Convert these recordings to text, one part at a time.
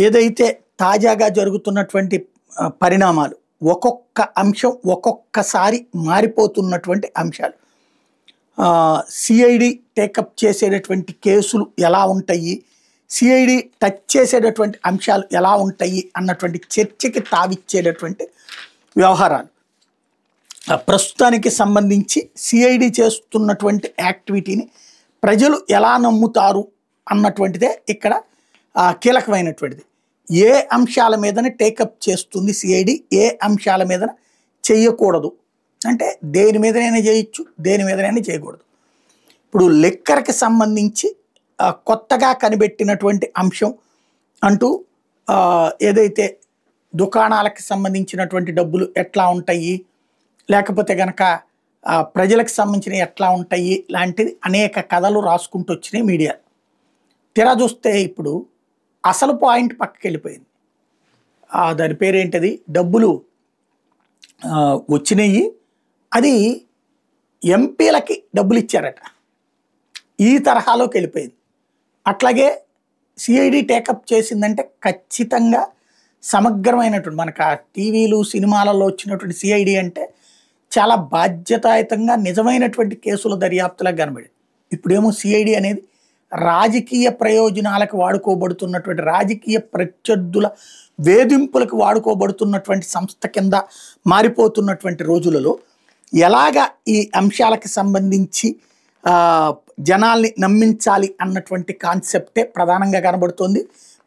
ఏదైతే తాజాగా జరుగుతున్నటువంటి పరిణామాలు, ఒక్కొక్క అంశం ఒక్కొక్కసారి మారిపోతున్నటువంటి అంశాలు. సిఐడి టేకప్ చేసేటటువంటి కేసులు ఎలా ఉంటాయి, సిఐడి టచ్ చేసేటటువంటి అంశాలు ఎలా ఉంటాయి అన్నటువంటి చర్చకి తావిచ్చేటటువంటి వ్యవహారాలు. ప్రస్తుతానికి సంబంధించి సిఐడి చేస్తున్నటువంటి యాక్టివిటీని ప్రజలు ఎలా నమ్ముతారు అన్నటువంటిదే ఇక్కడ కీలకమైనటువంటిది. ఏ అంశాల మీదనే టేకప్ చేస్తుంది సిఐడి, ఏ అంశాల మీద చేయకూడదు అంటే దేని మీదనైనా చేయొచ్చు, దేని మీదనైనా చేయకూడదు. ఇప్పుడు లిక్కర్కి సంబంధించి కొత్తగా కనిపెట్టినటువంటి అంశం అంటూ ఏదైతే దుకాణాలకు సంబంధించినటువంటి డబ్బులు ఎట్లా ఉంటాయి, లేకపోతే కనుక ప్రజలకు సంబంధించిన ఎట్లా ఉంటాయి లాంటిది అనేక కథలు రాసుకుంటూ వచ్చినాయి మీడియా. తెరా చూస్తే ఇప్పుడు అసలు పాయింట్ పక్కకి వెళ్ళిపోయింది. దాని పేరేంటిది, డబ్బులు వచ్చినాయి, అది ఎంపీలకి డబ్బులు ఇచ్చారట, ఈ తరహాలోకి వెళ్ళిపోయింది. అట్లాగే సిఐడి టేకప్ చేసిందంటే ఖచ్చితంగా సమగ్రమైనటువంటి, మనకు ఆ టీవీలు సినిమాలలో వచ్చినటువంటి సిఐడి అంటే చాలా బాధ్యతాయుతంగా నిజమైనటువంటి కేసుల దర్యాప్తులకు కనబడింది. ఇప్పుడేమో సిఐడి అనేది రాజకీయ ప్రయోజనాలకు వాడుకోబడుతున్నటువంటి, రాజకీయ ప్రత్యర్థుల వేధింపులకు వాడుకోబడుతున్నటువంటి సంస్థ కింద మారిపోతున్నటువంటి రోజులలో ఎలాగా ఈ అంశాలకు సంబంధించి జనాల్ని నమ్మించాలి అన్నటువంటి కాన్సెప్టే ప్రధానంగా కనబడుతోంది.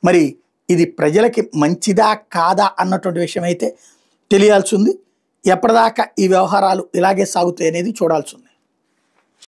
మరి ఇది ప్రజలకి మంచిదా కాదా అన్నటువంటి విషయం అయితే తెలియాల్సి ఉంది. ఎప్పటిదాకా ఈ వ్యవహారాలు ఇలాగే సాగుతాయి అనేది చూడాల్సి ఉంది.